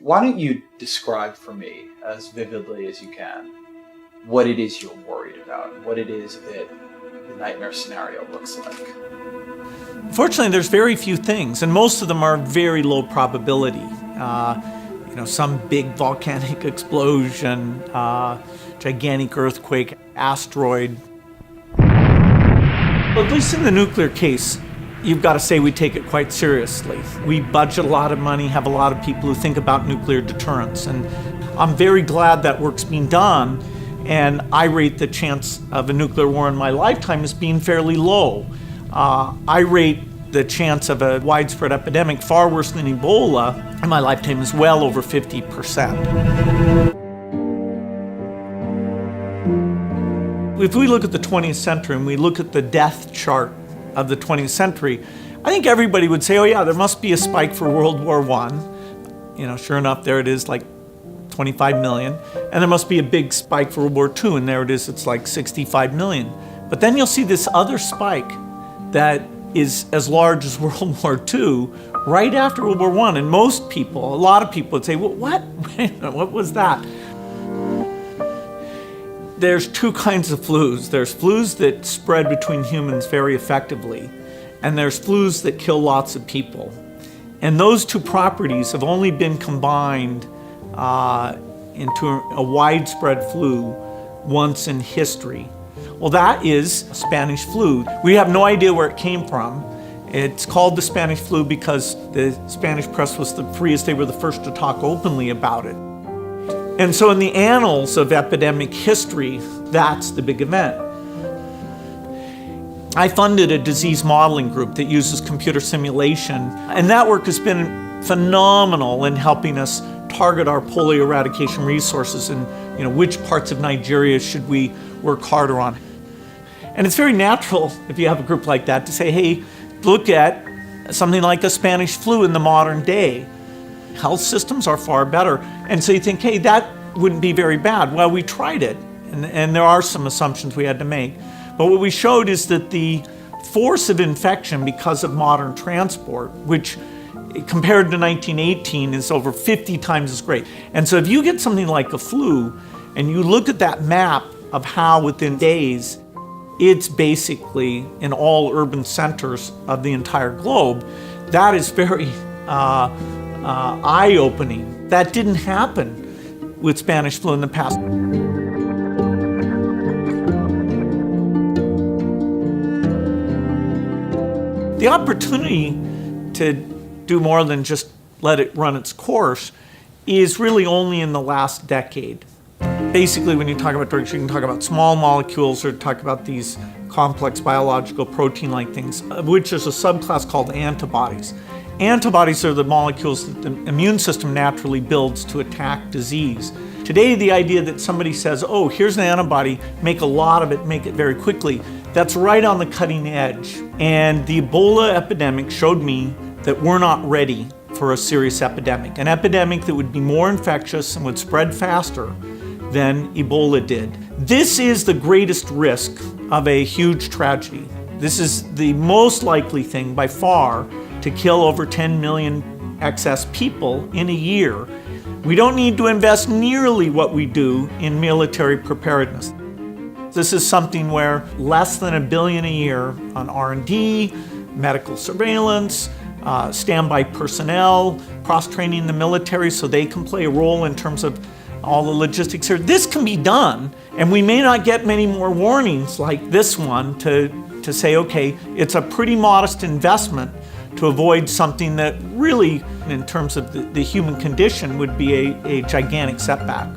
Why don't you describe for me, as vividly as you can, what it is you're worried about, what it is that the nightmare scenario looks like? Fortunately, there's very few things, and most of them are very low probability. Some big volcanic explosion, gigantic earthquake, asteroid. Well, at least in the nuclear case, you've got to say we take it quite seriously. We budget a lot of money, have a lot of people who think about nuclear deterrence, and I'm very glad that work's being done, and I rate the chance of a nuclear war in my lifetime as being fairly low. I rate the chance of a widespread epidemic far worse than Ebola in my lifetime is well over 50%. If we look at the 20th century and we look at the death chart of the 20th century, I think everybody would say, oh yeah, there must be a spike for World War I. Sure enough, there it is, like 25 million. And there must be a big spike for World War II, and there it is, it's like 65 million. But then you'll see this other spike that is as large as World War II right after World War I. And most people, a lot of people would say, well, what? What was that? There's two kinds of flus. There's flus that spread between humans very effectively, and there's flus that kill lots of people. And those two properties have only been combined into a widespread flu once in history. Well, that is Spanish flu. We have no idea where it came from. It's called the Spanish flu because the Spanish press was the freest. They were the first to talk openly about it. And so in the annals of epidemic history, that's the big event. I funded a disease modeling group that uses computer simulation, and that work has been phenomenal in helping us target our polio eradication resources and which parts of Nigeria should we work harder on. And it's very natural, if you have a group like that, to say, hey, look at something like the Spanish flu in the modern day. Health systems are far better. And so you think, hey, that wouldn't be very bad. Well, we tried it, and there are some assumptions we had to make. But what we showed is that the force of infection because of modern transport, which compared to 1918 is over 50 times as great. And so if you get something like a flu, and you look at that map of how within days, it's basically in all urban centers of the entire globe, that is very eye-opening. That didn't happen with Spanish flu in the past. The opportunity to do more than just let it run its course is really only in the last decade. Basically, when you talk about drugs, you can talk about small molecules or talk about these complex biological protein-like things, of which there's a subclass called antibodies. Antibodies are the molecules that the immune system naturally builds to attack disease. Today, the idea that somebody says, oh, here's an antibody, make a lot of it, make it very quickly, that's right on the cutting edge. And the Ebola epidemic showed me that we're not ready for a serious epidemic, an epidemic that would be more infectious and would spread faster than Ebola did. This is the greatest risk of a huge tragedy. This is the most likely thing by far to kill over 10 million excess people in a year. We don't need to invest nearly what we do in military preparedness. This is something where less than $1 billion a year on R&D, medical surveillance, standby personnel, cross-training the military so they can play a role in terms of all the logistics here. This can be done, and we may not get many more warnings like this one to say, okay, it's a pretty modest investment to avoid something that really, in terms of the human condition, would be a gigantic setback.